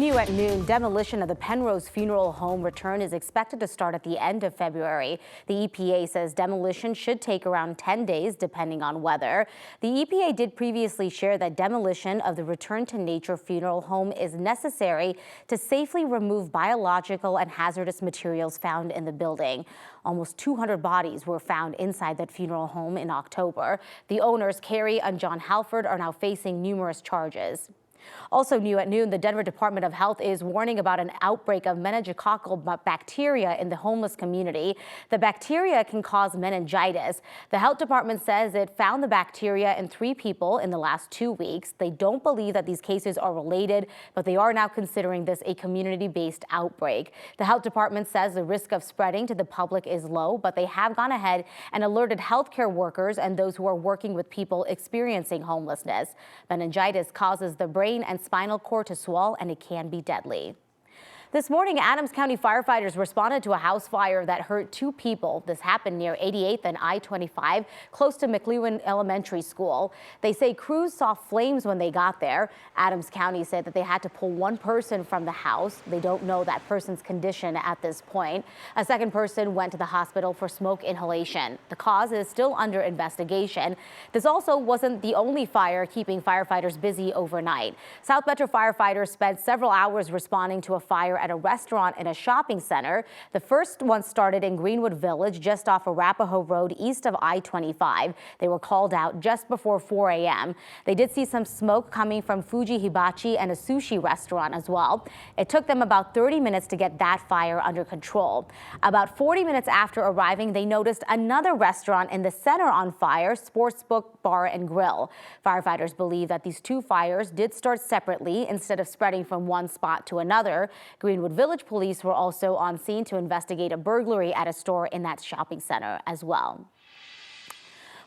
New at noon, demolition of the Penrose Funeral Home return is expected to start at the end of February. The EPA says demolition should take around 10 days, depending on weather. The EPA did previously share that demolition of the Return to Nature Funeral Home is necessary to safely remove biological and hazardous materials found in the building. Almost 200 bodies were found inside that funeral home in October. The owners, Carrie and John Halford, are now facing numerous charges. Also new at noon, the Denver Department of Health is warning about an outbreak of meningococcal bacteria in the homeless community. The bacteria can cause meningitis. The health department says it found the bacteria in 3 people in the last 2 weeks. They don't believe that these cases are related, but they are now considering this a community-based outbreak. The health department says the risk of spreading to the public is low, but they have gone ahead and alerted healthcare workers and those who are working with people experiencing homelessness. Meningitis causes the brain and spinal cord to swell, and it can be deadly. This morning, Adams County firefighters responded to a house fire that hurt 2 people. This happened near 88th and I-25, close to McLewan Elementary School. They say crews saw flames when they got there. Adams County said that they had to pull 1 person from the house. They don't know that person's condition at this point. A second person went to the hospital for smoke inhalation. The cause is still under investigation. This also wasn't the only fire keeping firefighters busy overnight. South Metro firefighters spent several hours responding to a fire at a restaurant and a shopping center. The first one started in Greenwood Village, just off Arapahoe Road, east of I-25. They were called out just before 4 a.m. They did see some smoke coming from Fuji Hibachi and a sushi restaurant as well. It took them about 30 minutes to get that fire under control. About 40 minutes after arriving, they noticed another restaurant in the center on fire, Sportsbook Bar and Grill. Firefighters believe that these 2 fires did start separately instead of spreading from one spot to another. Greenwood Village police were also on scene to investigate a burglary at a store in that shopping center as well.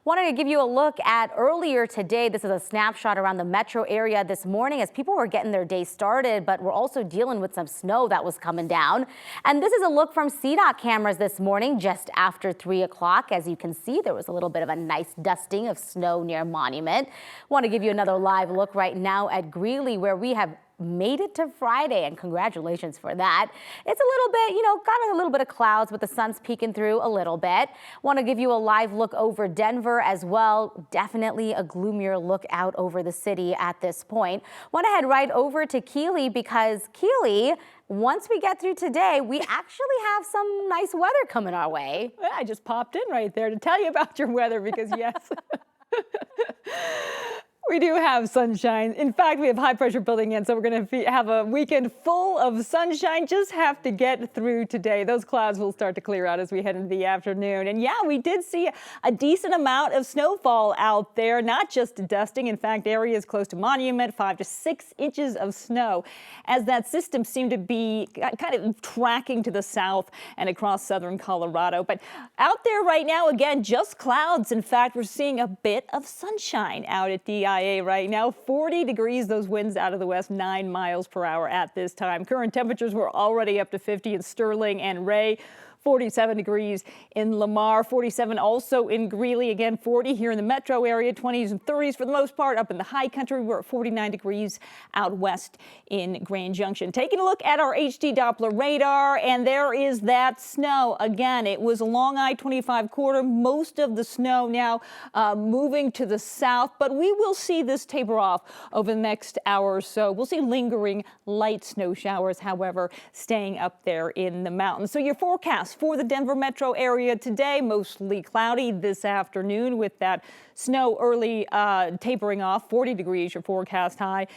Wanted to give you a look at earlier today. This is a snapshot around the metro area this morning as people were getting their day started, but we're also dealing with some snow that was coming down. And this is a look from CDOT cameras this morning just after 3 o'clock. As you can see, there was a little bit of a nice dusting of snow near Monument. Want to give you another live look right now at Greeley, where we have made it to Friday, and congratulations for that. It's a little bit, got a little bit of clouds, but the sun's peeking through a little bit. Want to give you a live look over Denver as well. Definitely a gloomier look out over the city at this point. Want to head right over to Keeley because Keeley, once we get through today, we actually have some nice weather coming our way. I just popped in right there to tell you about your weather because yes. We do have sunshine. In fact, we have high pressure building in, so we're going to have a weekend full of sunshine. Just have to get through today. Those clouds will start to clear out as we head into the afternoon. And yeah, we did see a decent amount of snowfall out there, not just dusting. In fact, areas close to Monument, 5 to 6 inches of snow as that system seemed to be kind of tracking to the south and across southern Colorado. But out there right now, again, just clouds. In fact, we're seeing a bit of sunshine out at DIA right now. 40 degrees, those winds out of the west, 9 miles per hour at this time. Current temperatures were already up to 50 in Sterling and Ray. 47 degrees in Lamar, 47 also in Greeley, again 40 here in the metro area, 20s and 30s for the most part. Up in the high country, we're at 49 degrees out west in Grand Junction. Taking a look at our HD Doppler radar, and there is that snow. Again, it was along I-25 corridor, most of the snow now moving to the south, but we will see this taper off over the next hour or so. We'll see lingering light snow showers, however, staying up there in the mountains. So your forecast for the Denver metro area today, mostly cloudy this afternoon with that snow early tapering off. 40 degrees, your forecast high.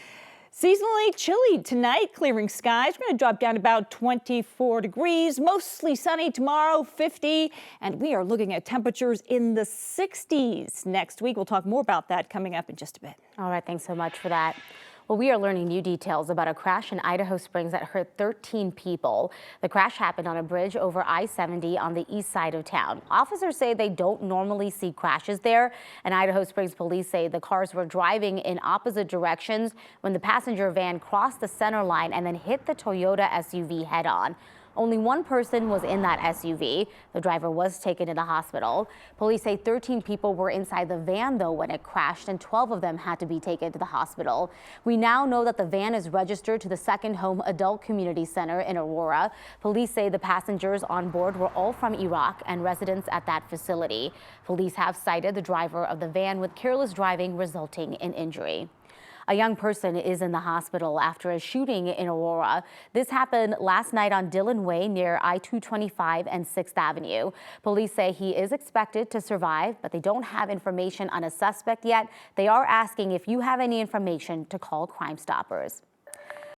Seasonally chilly tonight, clearing skies. We're going to drop down about 24 degrees, mostly sunny tomorrow, 50, and we are looking at temperatures in the 60s next week. We'll talk more about that coming up in just a bit. All right, thanks so much for that. Well, we are learning new details about a crash in Idaho Springs that hurt 13 people. The crash happened on a bridge over I-70 on the east side of town. Officers say they don't normally see crashes there, and Idaho Springs police say the cars were driving in opposite directions when the passenger van crossed the center line and then hit the Toyota SUV head-on. Only one person was in that SUV. The driver was taken to the hospital. Police say 13 people were inside the van, though, when it crashed, and 12 of them had to be taken to the hospital. We now know that the van is registered to the Second Home Adult Community Center in Aurora. Police say the passengers on board were all from Iraq and residents at that facility. Police have cited the driver of the van with careless driving resulting in injury. A young person is in the hospital after a shooting in Aurora. This happened last night on Dillon Way near I-225 and 6th Avenue. Police say he is expected to survive, but they don't have information on a suspect yet. They are asking if you have any information to call Crime Stoppers.